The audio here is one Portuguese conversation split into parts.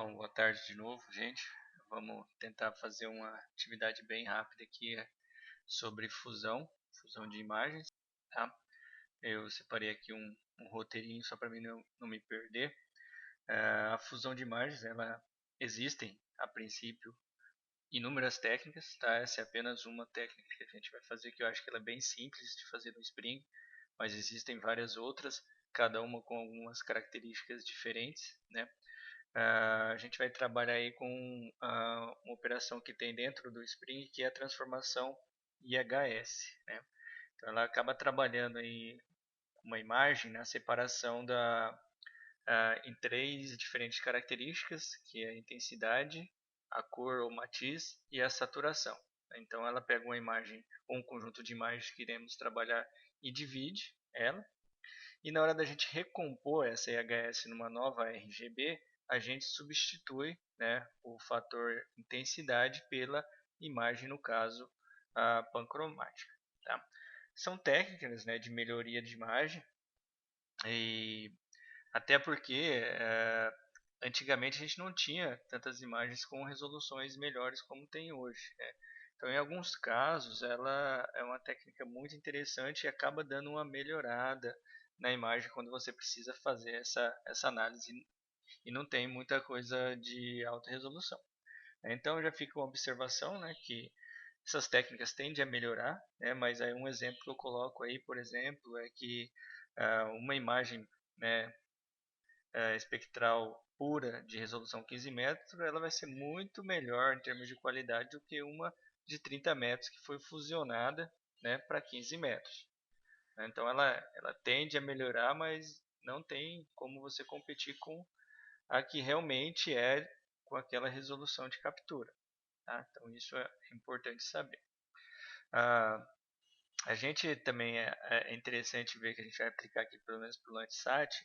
Bom, boa tarde de novo, gente. Vamos tentar fazer uma atividade bem rápida aqui sobre fusão de imagens, tá? Eu separei aqui um roteirinho só para mim não me perder. A fusão de imagens, ela existem, a princípio, inúmeras técnicas, tá? Essa é apenas uma técnica que a gente vai fazer, que eu acho que ela é bem simples de fazer no Spring, mas existem várias outras, cada uma com algumas características diferentes, né? A gente vai trabalhar aí com uma operação que tem dentro do Spring, que é a transformação IHS, né? Então ela acaba trabalhando aí uma imagem na separação em três diferentes características, que é a intensidade, a cor ou matiz e a saturação. Então ela pega uma imagem ou um conjunto de imagens que iremos trabalhar e divide ela, e na hora da gente recompor essa IHS numa nova RGB, a gente substitui, né, o fator intensidade pela imagem, no caso, a pancromática. Tá? São técnicas, né, de melhoria de imagem, e até porque antigamente a gente não tinha tantas imagens com resoluções melhores como tem hoje, né? Então, em alguns casos, ela é uma técnica muito interessante e acaba dando uma melhorada na imagem quando você precisa fazer essa análise e não tem muita coisa de alta resolução. Então, já fica uma observação, né, que essas técnicas tendem a melhorar, né, mas aí um exemplo que eu coloco aí, por exemplo, é que uma imagem, né, espectral pura de resolução 15 metros, ela vai ser muito melhor em termos de qualidade do que uma de 30 metros que foi fusionada, né, para 15 metros. Então ela tende a melhorar, mas não tem como você competir com a que realmente é com aquela resolução de captura. Tá? Então isso é importante saber. Ah, a gente também é interessante ver que a gente vai aplicar aqui pelo menos para o Landsat.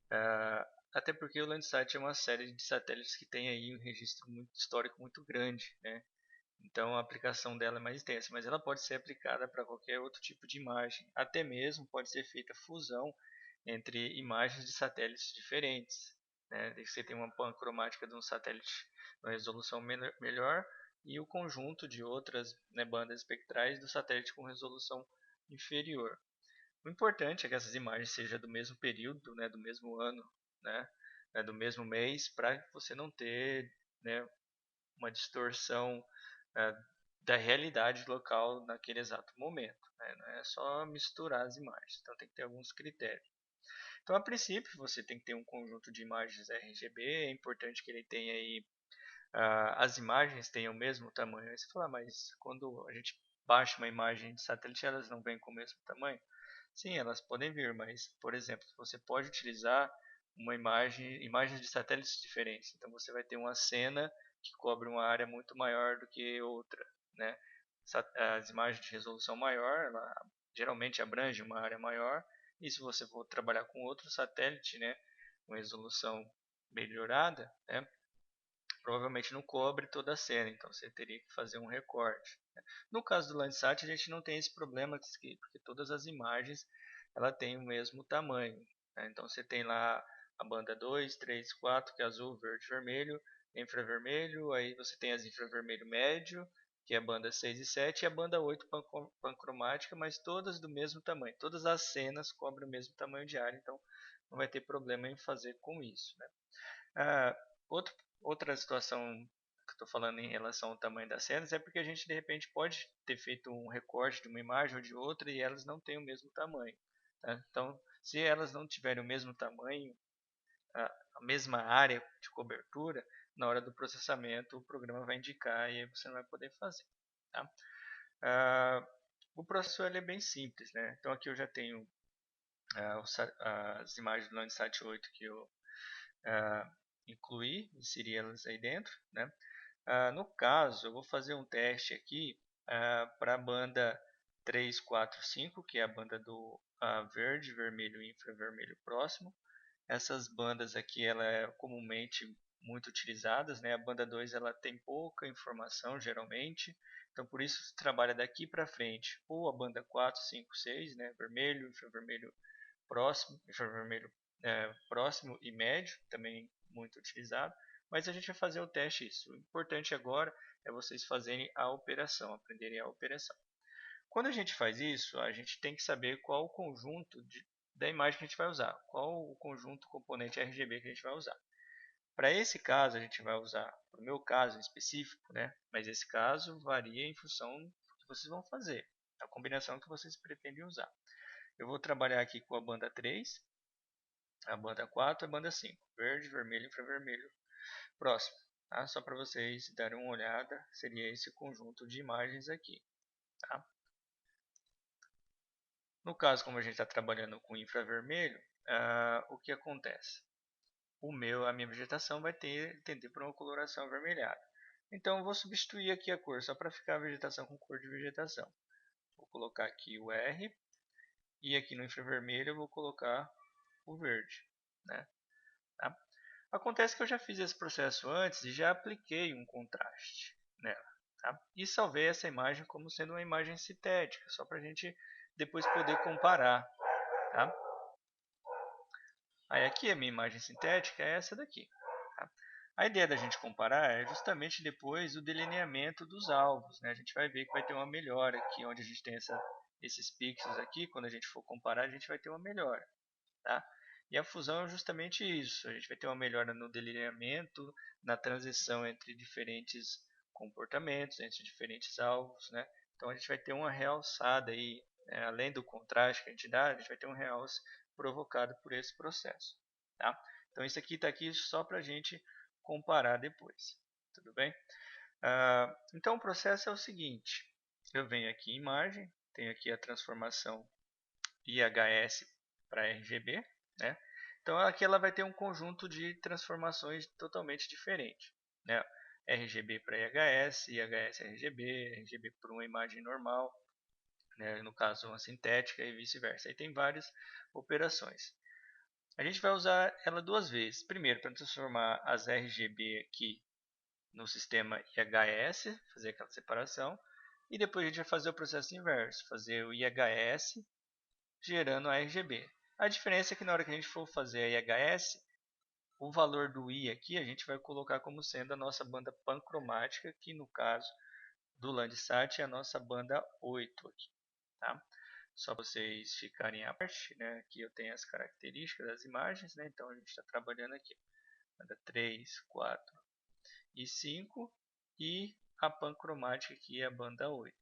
Ah, até porque o Landsat é uma série de satélites que tem aí um registro muito histórico muito grande, né? Então a aplicação dela é mais extensa, mas ela pode ser aplicada para qualquer outro tipo de imagem. Até mesmo pode ser feita fusão entre imagens de satélites diferentes, né? Você tem uma pancromática de um satélite com resolução melhor e o conjunto de outras, né, bandas espectrais do satélite com resolução inferior. O importante é que essas imagens sejam do mesmo período, né, do mesmo ano, né, do mesmo mês, para você não ter, né, uma distorção é, da realidade local naquele exato momento. Né? Não é só misturar as imagens, então tem que ter alguns critérios. Então, a princípio, você tem que ter um conjunto de imagens RGB, é importante que ele tenha aí, as imagens tenham o mesmo tamanho. Aí você fala, mas quando a gente baixa uma imagem de satélite, elas não vêm com o mesmo tamanho? Sim, elas podem vir, mas, por exemplo, você pode utilizar imagens de satélites diferentes. Então, você vai ter uma cena que cobre uma área muito maior do que outra, né? As imagens de resolução maior, ela geralmente abrange uma área maior, e se você for trabalhar com outro satélite, né, com resolução melhorada, né, provavelmente não cobre toda a cena, então você teria que fazer um recorte. No caso do Landsat, a gente não tem esse problema, porque todas as imagens ela tem o mesmo tamanho. Né? Então você tem lá a banda 2, 3, 4, que é azul, verde, vermelho, infravermelho, aí você tem as infravermelho médio, que é a banda 6 e 7, e a banda 8 pancromática, mas todas do mesmo tamanho. Todas as cenas cobrem o mesmo tamanho de área, então não vai ter problema em fazer com isso. Né? Ah, outra situação que eu estou falando em relação ao tamanho das cenas é porque a gente de repente pode ter feito um recorte de uma imagem ou de outra e elas não têm o mesmo tamanho. Tá? Então, se elas não tiverem o mesmo tamanho, a mesma área de cobertura, na hora do processamento o programa vai indicar e aí você não vai poder fazer. Tá? Ah, o processo ele é bem simples. Né? Então aqui eu já tenho as imagens do Landsat 8 que eu inserir elas aí dentro, né? No caso, eu vou fazer um teste aqui para a banda 3, 4, 5, que é a banda do verde, vermelho e infravermelho próximo. Essas bandas aqui ela é comumente muito utilizadas, né? A banda 2 ela tem pouca informação geralmente, então por isso se trabalha daqui para frente. Ou a banda 4, 5, 6, né? Vermelho, infravermelho próximo e médio, também muito utilizado. mas a gente vai fazer o teste isso. O importante agora é vocês fazerem a operação, aprenderem a operação. Quando a gente faz isso, a gente tem que saber qual o conjunto da imagem que a gente vai usar, qual o conjunto componente RGB que a gente vai usar. Para esse caso, a gente vai usar, para o meu caso em específico, né? Mas esse caso varia em função do que vocês vão fazer, a combinação que vocês pretendem usar. Eu vou trabalhar aqui com a banda 3, a banda 4 e a banda 5, verde, vermelho, infravermelho, próximo. Tá? Só para vocês darem uma olhada, seria esse conjunto de imagens aqui. Tá? No caso, como a gente está trabalhando com infravermelho, o que acontece? A minha vegetação vai tender para uma coloração avermelhada. Então, eu vou substituir aqui a cor, só para ficar a vegetação com cor de vegetação. Vou colocar aqui o R, e aqui no infravermelho eu vou colocar o verde. Né? Tá? Acontece que eu já fiz esse processo antes e já apliquei um contraste nela. Tá? E salvei essa imagem como sendo uma imagem sintética, só para a gente depois poder comparar. Tá? Aí aqui a minha imagem sintética é essa daqui. Tá? A ideia da gente comparar é justamente depois o delineamento dos alvos. Né? A gente vai ver que vai ter uma melhora aqui, onde a gente tem esses pixels aqui. Quando a gente for comparar, a gente vai ter uma melhora. Tá? E a fusão é justamente isso. A gente vai ter uma melhora no delineamento, na transição entre diferentes comportamentos, entre diferentes alvos. Né? Então a gente vai ter uma realçada aí, além do contraste que a gente dá, a gente vai ter um realce provocado por esse processo. Tá? Então isso aqui está aqui só para a gente comparar depois. Tudo bem? Então o processo é o seguinte. Eu venho aqui em imagem, tenho aqui a transformação IHS para RGB. Né? Então aqui ela vai ter um conjunto de transformações totalmente diferente. Né? RGB para IHS, IHS RGB, RGB para uma imagem normal, né? No caso uma sintética e vice-versa. Aí tem várias operações. A gente vai usar ela duas vezes. Primeiro, para transformar as RGB aqui no sistema IHS, fazer aquela separação. E depois a gente vai fazer o processo inverso, fazer o IHS gerando a RGB. A diferença é que na hora que a gente for fazer a IHS, o valor do I aqui a gente vai colocar como sendo a nossa banda pancromática, que no caso do Landsat é a nossa banda 8 aqui. Tá? Só para vocês ficarem à parte, né? Aqui eu tenho as características das imagens, né? Então a gente está trabalhando aqui. Banda 3, 4 e 5 e a pancromática aqui é a banda 8.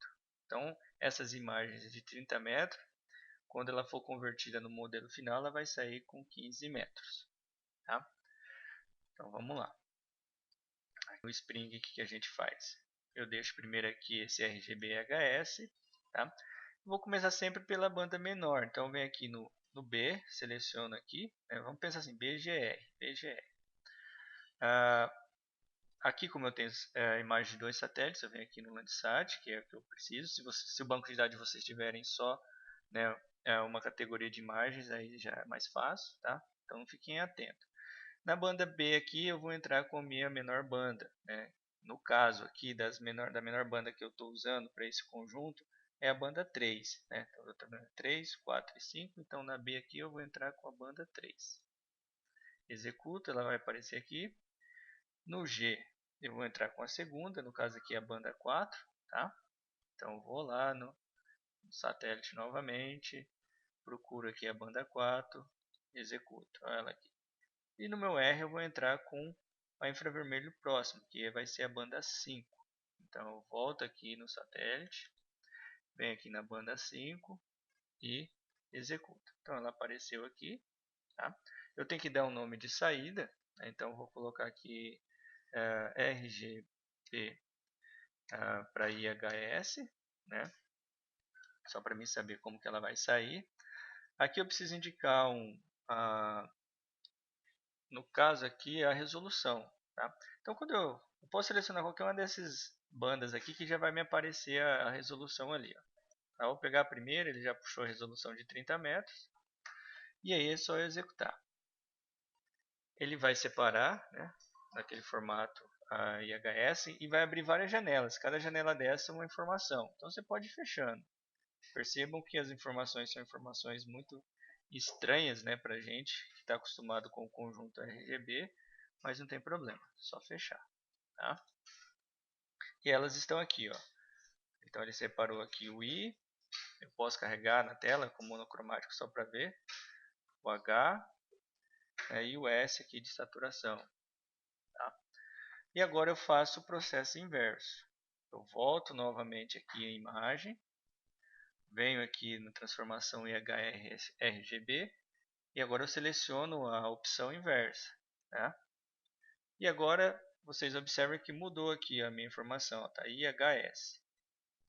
Então essas imagens de 30 metros, quando ela for convertida no modelo final, ela vai sair com 15 metros. Tá? Então vamos lá. No Spring, o que a gente faz? Eu deixo primeiro aqui esse RGBHS. Tá? Vou começar sempre pela banda menor. Então venho aqui no B, seleciono aqui. Né? Vamos pensar assim, BGR. Aqui, como eu tenho a imagem de 2 satélites, eu venho aqui no Landsat, que é o que eu preciso. Se o banco de dados de vocês tiverem só, né, uma categoria de imagens, aí já é mais fácil. Tá? Então fiquem atentos. Na banda B aqui eu vou entrar com a minha menor banda. Né? No caso aqui da menor banda que eu estou usando para esse conjunto é a banda 3. Né? Então eu estou trabalhando 3, 4 e 5. Então na B aqui eu vou entrar com a banda 3. Executo, ela vai aparecer aqui. No G eu vou entrar com a segunda, no caso aqui é a banda 4. Tá? Então eu vou lá no satélite novamente, procuro aqui a banda 4, executo ela aqui. E no meu R eu vou entrar com a infravermelho próximo, que vai ser a banda 5. Então eu volto aqui no satélite, venho aqui na banda 5 e executo. Então ela apareceu aqui. Tá? Eu tenho que dar um nome de saída, né? Então eu vou colocar aqui RGB para IHS, né? Só para mim saber como que ela vai sair. Aqui eu preciso indicar no caso aqui, a resolução. Tá? Então, quando eu posso selecionar qualquer uma dessas bandas aqui que já vai me aparecer a resolução ali. Ó. Tá? Vou pegar a primeira, ele já puxou a resolução de 30 metros. E aí é só eu executar. Ele vai separar, né, naquele formato a IHS e vai abrir várias janelas. Cada janela dessa é uma informação. Então você pode ir fechando. Percebam que as informações são informações muito estranhas, né, para a gente que está acostumado com o conjunto RGB. mas não tem problema, só fechar, tá? E elas estão aqui, ó. Então ele separou aqui o I, eu posso carregar na tela com monocromático só para ver, o H, e o S aqui de saturação, tá? E agora eu faço o processo inverso. Eu volto novamente aqui em imagem, venho aqui na transformação IHRGB e agora eu seleciono a opção inversa, tá? E agora vocês observam que mudou aqui a minha informação, tá? IHS.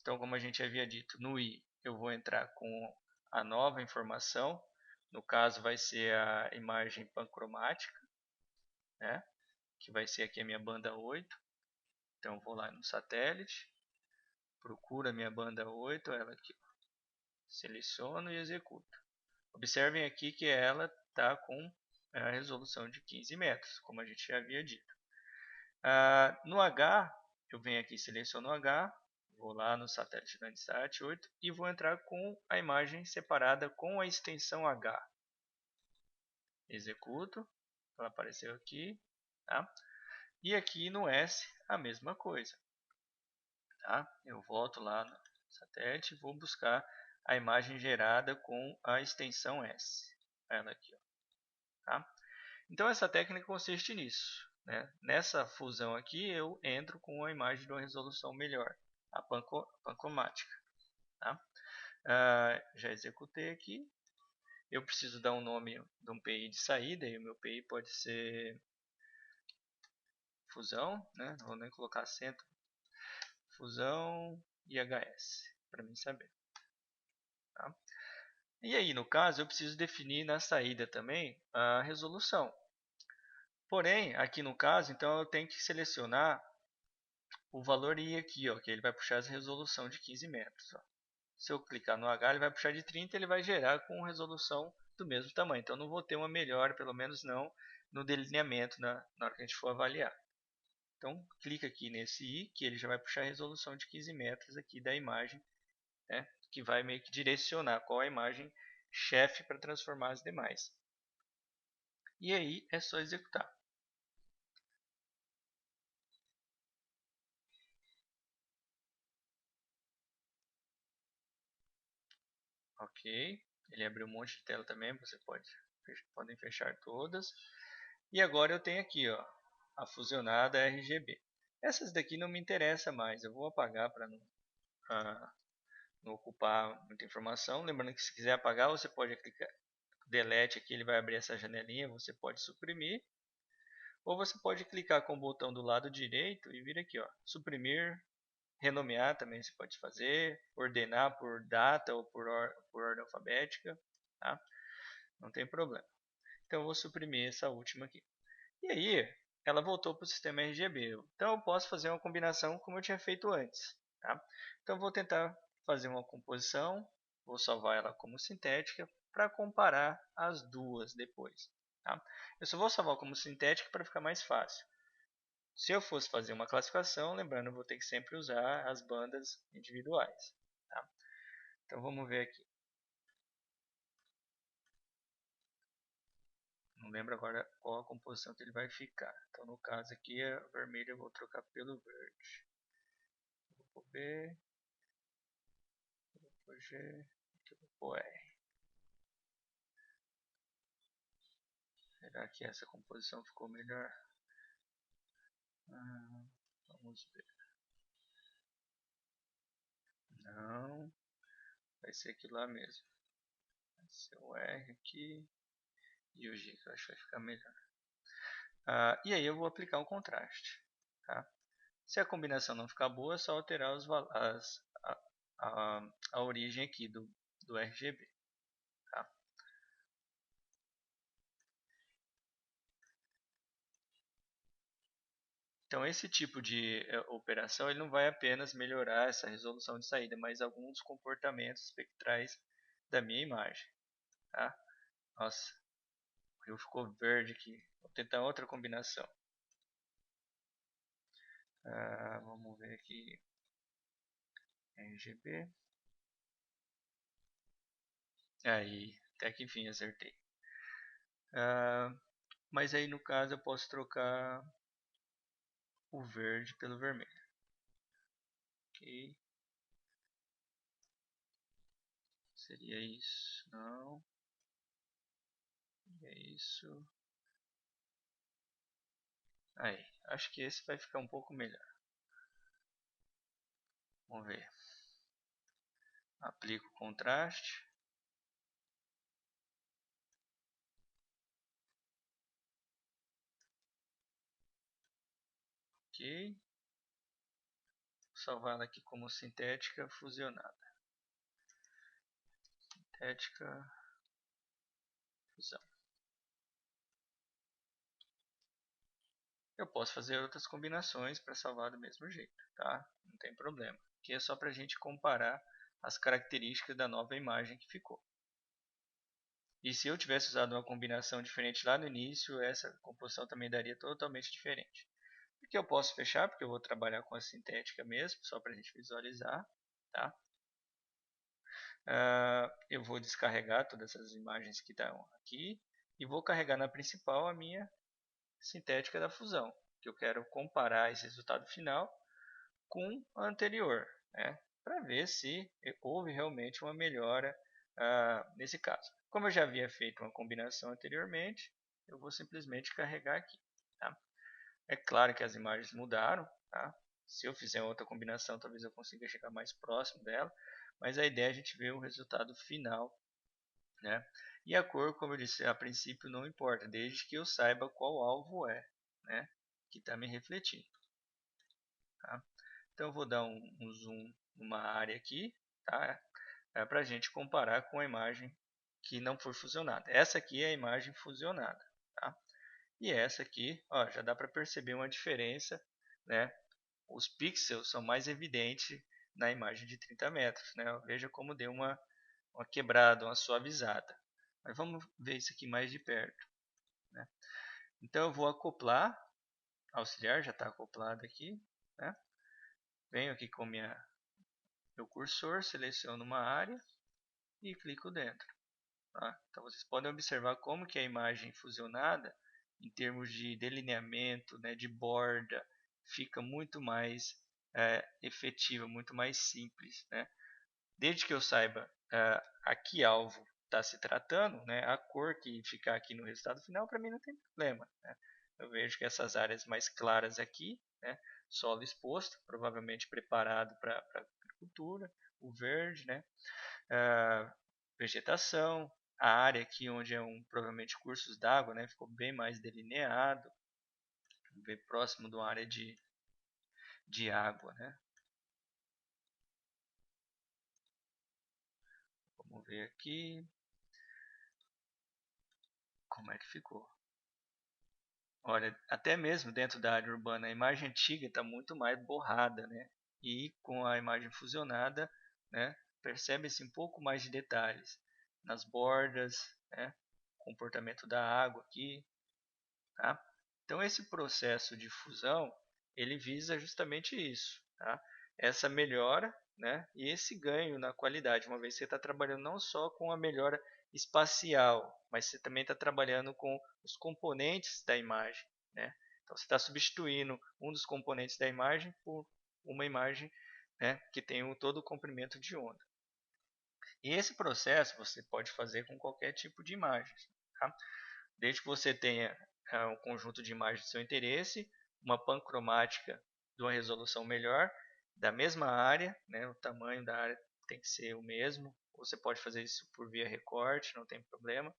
Então, como a gente havia dito, no I eu vou entrar com a nova informação, no caso vai ser a imagem pancromática, né? Que vai ser aqui a minha banda 8. Então, vou lá no satélite, procuro a minha banda 8, ela aqui, seleciono e executo. Observem aqui que ela está com a resolução de 15 metros, como a gente já havia dito. No H, eu venho aqui, seleciono o H, vou lá no satélite Landsat 8 e vou entrar com a imagem separada com a extensão H. Executo, ela apareceu aqui, tá? E aqui no S, a mesma coisa. Tá? Eu volto lá no satélite e vou buscar a imagem gerada com a extensão S. Ela aqui, ó. Tá? Então essa técnica consiste nisso, né? Nessa fusão aqui eu entro com a imagem de uma resolução melhor, a pancromática. Tá? Já executei aqui. Eu preciso dar um nome de um PI de saída, e o meu PI pode ser fusão, né? Não vou nem colocar acento, fusão IHS, para mim saber. Tá? E aí, no caso, eu preciso definir na saída também a resolução. Porém, aqui no caso, então eu tenho que selecionar o valor I aqui, ó, que ele vai puxar a resolução de 15 metros. Ó. Se eu clicar no H, ele vai puxar de 30, ele vai gerar com resolução do mesmo tamanho. Então, não vou ter uma melhora, pelo menos não no delineamento na hora que a gente for avaliar. Então, clica aqui nesse I, que ele já vai puxar a resolução de 15 metros aqui da imagem, né, que vai meio que direcionar qual é a imagem chefe para transformar as demais. E aí é só executar. Ok, ele abriu um monte de tela também, podem fechar todas. E agora eu tenho aqui, ó, a fusionada RGB. Essas daqui não me interessa mais, eu vou apagar para não ocupar muita informação. Lembrando que se quiser apagar, você pode clicar delete aqui, ele vai abrir essa janelinha, você pode suprimir. Ou você pode clicar com o botão do lado direito e vir aqui, ó, suprimir, renomear também você pode fazer, ordenar por data ou por ordem alfabética, tá? Não tem problema. Então eu vou suprimir essa última aqui. E aí, ela voltou para o sistema RGB. Então eu posso fazer uma combinação como eu tinha feito antes, tá? Então eu vou tentar fazer uma composição, vou salvar ela como sintética para comparar as duas depois. Tá? Eu só vou salvar como sintética para ficar mais fácil. Se eu fosse fazer uma classificação, lembrando, eu vou ter que sempre usar as bandas individuais. Tá? Então vamos ver aqui. Não lembro agora qual a composição que ele vai ficar. Então no caso aqui, a vermelha eu vou trocar pelo verde. Vou B, vou G, vou R. Será que essa composição ficou melhor? Vamos ver. Não, vai ser aquilo lá mesmo. Vai ser o R aqui e o G, que eu acho que vai ficar melhor. E aí eu vou aplicar um contraste. Tá? Se a combinação não ficar boa, é só alterar a origem aqui do RGB. Tá? Então esse tipo de operação ele não vai apenas melhorar essa resolução de saída, mas alguns comportamentos espectrais da minha imagem. Tá? Nossa, o rio ficou verde aqui. Vou tentar outra combinação. Vamos ver aqui. RGB. Aí, até que enfim acertei. mas aí no caso eu posso trocar o verde pelo vermelho. Ok, seria isso, não, é isso. Aí, acho que esse vai ficar um pouco melhor. Vamos ver. Aplico o contraste. Ok. Salvar ela aqui como sintética fusionada. Sintética fusão. Eu posso fazer outras combinações para salvar do mesmo jeito, tá? Não tem problema. Aqui é só para a gente comparar as características da nova imagem que ficou. E se eu tivesse usado uma combinação diferente lá no início, essa composição também daria totalmente diferente. Aqui eu posso fechar, porque eu vou trabalhar com a sintética mesmo, só para a gente visualizar. Tá? Eu vou descarregar todas essas imagens que estão aqui e vou carregar na principal a minha sintética da fusão, que eu quero comparar esse resultado final com a anterior, né? Para ver se houve realmente uma melhora nesse caso. Como eu já havia feito uma combinação anteriormente, eu vou simplesmente carregar aqui. Tá? É claro que as imagens mudaram. Tá? Se eu fizer outra combinação, talvez eu consiga chegar mais próximo dela, mas a ideia é a gente ver o resultado final. Né? E a cor, como eu disse, a princípio não importa, desde que eu saiba qual alvo é, né? Que está me refletindo. Tá? Então eu vou dar um zoom numa área aqui, tá? Para a gente comparar com a imagem que não foi fusionada. Essa aqui é a imagem fusionada. Tá? E essa aqui, ó, já dá para perceber uma diferença, né? Os pixels são mais evidentes na imagem de 30 metros. Né? Veja como deu uma quebrada, uma suavizada. Mas vamos ver isso aqui mais de perto. Né? Então eu vou acoplar, auxiliar já está acoplado aqui. Né? Venho aqui com meu cursor, seleciono uma área e clico dentro. Tá? Então vocês podem observar como que a imagem fusionada, em termos de delineamento, né, de borda, fica muito mais efetiva, muito mais simples. Né? Desde que eu saiba a que alvo está se tratando, né, a cor que ficar aqui no resultado final, para mim não tem problema. Né? Eu vejo que essas áreas mais claras aqui, né, solo exposto, provavelmente preparado para agricultura, o verde, né, vegetação, a área aqui onde é provavelmente cursos d'água, né, ficou bem mais delineado, bem próximo de uma área de água. Né. Vamos ver aqui como é que ficou. Olha, até mesmo dentro da área urbana, a imagem antiga está muito mais borrada, né? E com a imagem fusionada, né, percebe-se um pouco mais de detalhes nas bordas, né, comportamento da água aqui, tá? Então esse processo de fusão, ele visa justamente isso, tá? Essa melhora, né, e esse ganho na qualidade, uma vez que você está trabalhando não só com a melhora espacial, mas você também está trabalhando com os componentes da imagem, né? Então você está substituindo um dos componentes da imagem por uma imagem, né, que tem todo o comprimento de onda. E esse processo você pode fazer com qualquer tipo de imagem, tá? Desde que você tenha um conjunto de imagens de seu interesse, uma pancromática de uma resolução melhor, da mesma área, né, o tamanho da área tem que ser o mesmo, você pode fazer isso por via recorte, não tem problema,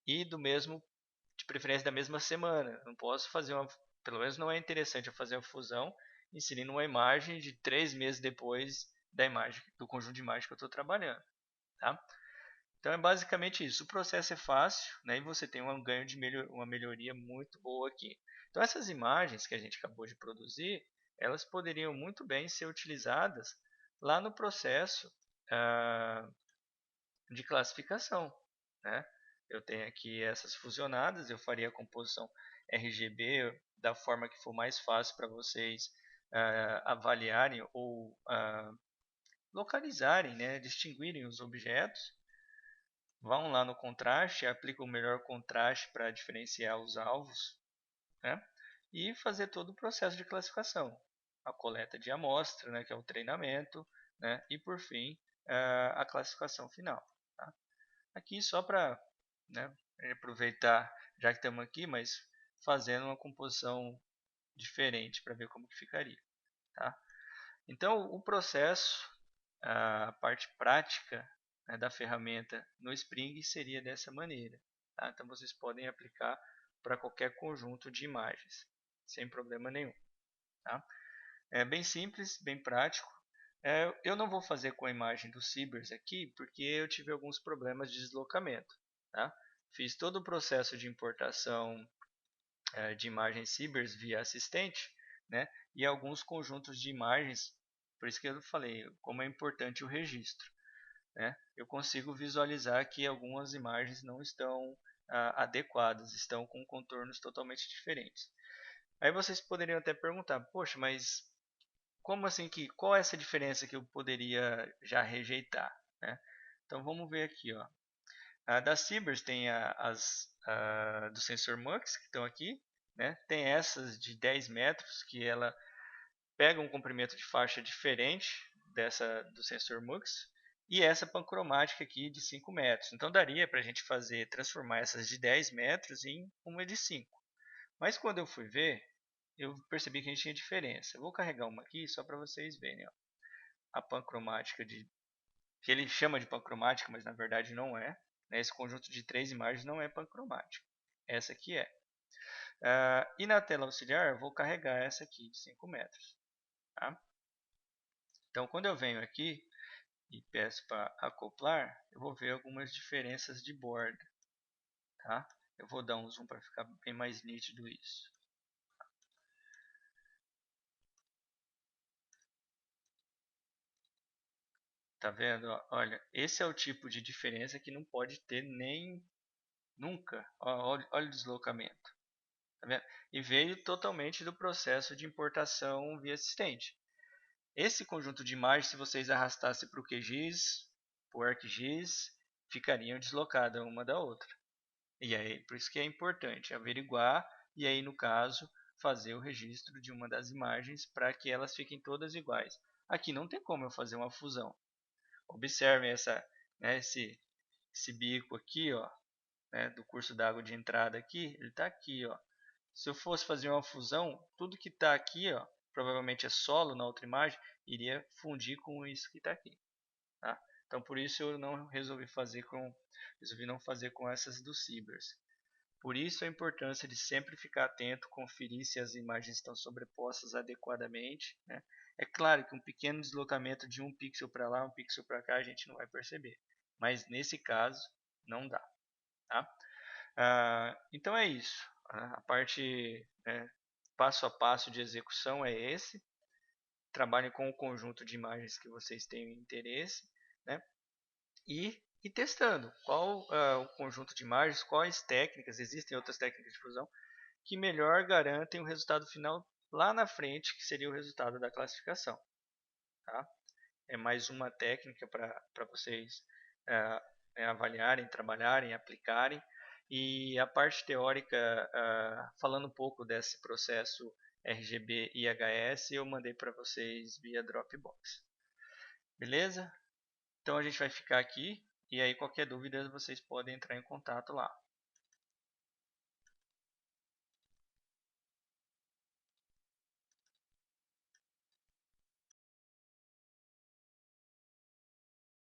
e do mesmo, de preferência da mesma semana. Não posso fazer pelo menos não é interessante eu fazer a fusão inserindo uma imagem de 3 meses depois da imagem, do conjunto de imagens que eu estou trabalhando. Tá? Então é basicamente isso. O processo é fácil, né, e você tem um ganho de uma melhoria muito boa aqui. Então essas imagens que a gente acabou de produzir, elas poderiam muito bem ser utilizadas lá no processo ah, de classificação. Né? Eu tenho aqui essas fusionadas, eu faria a composição RGB da forma que for mais fácil para vocês avaliarem ou localizarem, né, distinguirem os objetos. vão lá no contraste, aplicam o melhor contraste para diferenciar os alvos, né? E fazer todo o processo de classificação, a coleta de amostra, né, que é o treinamento, né, e por fim a classificação final. Tá? Aqui só para, né, aproveitar, já que estamos aqui, mas fazendo uma composição diferente para ver como que ficaria. Tá? Então o processo, a parte prática, né, da ferramenta no Spring seria dessa maneira. Tá? Então vocês podem aplicar para qualquer conjunto de imagens, sem problema nenhum. Tá? É bem simples, bem prático. Eu não vou fazer com a imagem do Cibers aqui, porque eu tive alguns problemas de deslocamento. Tá? Fiz todo o processo de importação de imagens Cibers via assistente, né? E alguns conjuntos de imagens, por isso que eu falei, como é importante o registro. Né? Eu consigo visualizar que algumas imagens não estão adequadas, estão com contornos totalmente diferentes. Aí vocês poderiam até perguntar, poxa, mas como assim qual é essa diferença que eu poderia já rejeitar? Né? Então vamos ver aqui, ó. A da Cibers tem as do sensor MUX que estão aqui, né? Tem essas de 10 metros que ela pega um comprimento de faixa diferente dessa do sensor MUX e essa pancromática aqui de 5 metros. Então daria para a gente transformar essas de 10 metros em uma de 5. Mas quando eu fui ver, eu percebi que a gente tinha diferença. Eu vou carregar uma aqui só para vocês verem. Ó. A pancromática que ele chama de pancromática, mas na verdade não é. Né? Esse conjunto de 3 imagens não é pancromática. Essa aqui é. E na tela auxiliar eu vou carregar essa aqui de 5 metros. Tá? Então quando eu venho aqui e peço para acoplar, eu vou ver algumas diferenças de borda. Tá? Eu vou dar um zoom para ficar bem mais nítido isso. Tá vendo? Olha, esse é o tipo de diferença que não pode ter nem nunca. Olha o deslocamento. Tá vendo? E veio totalmente do processo de importação via assistente. Esse conjunto de imagens, se vocês arrastassem para o QGIS, para o ArcGIS, ficariam deslocadas uma da outra. E aí, por isso que é importante averiguar e aí, no caso, fazer o registro de uma das imagens para que elas fiquem todas iguais. Aqui não tem como eu fazer uma fusão. Observem né, esse bico aqui, ó, né, do curso d'água de entrada aqui, ele está aqui. Ó. Se eu fosse fazer uma fusão, tudo que está aqui, ó, provavelmente é solo na outra imagem, iria fundir com isso que está aqui. Tá? Então por isso eu não resolvi não fazer com essas do Cibers. Por isso a importância de sempre ficar atento, conferir se as imagens estão sobrepostas adequadamente. Né? É claro que um pequeno deslocamento de um pixel para lá, um pixel para cá, a gente não vai perceber. Mas nesse caso, não dá. Tá? Então é isso. A parte passo a passo de execução é esse. Trabalhem com o conjunto de imagens que vocês tenham interesse. Né? E testando qual o conjunto de imagens, quais técnicas, existem outras técnicas de fusão, que melhor garantem o resultado final lá na frente, que seria o resultado da classificação. Tá? É mais uma técnica para vocês avaliarem, trabalharem, aplicarem. E a parte teórica, falando um pouco desse processo RGB e IHS, eu mandei para vocês via Dropbox. Beleza? Então a gente vai ficar aqui e aí qualquer dúvida vocês podem entrar em contato lá.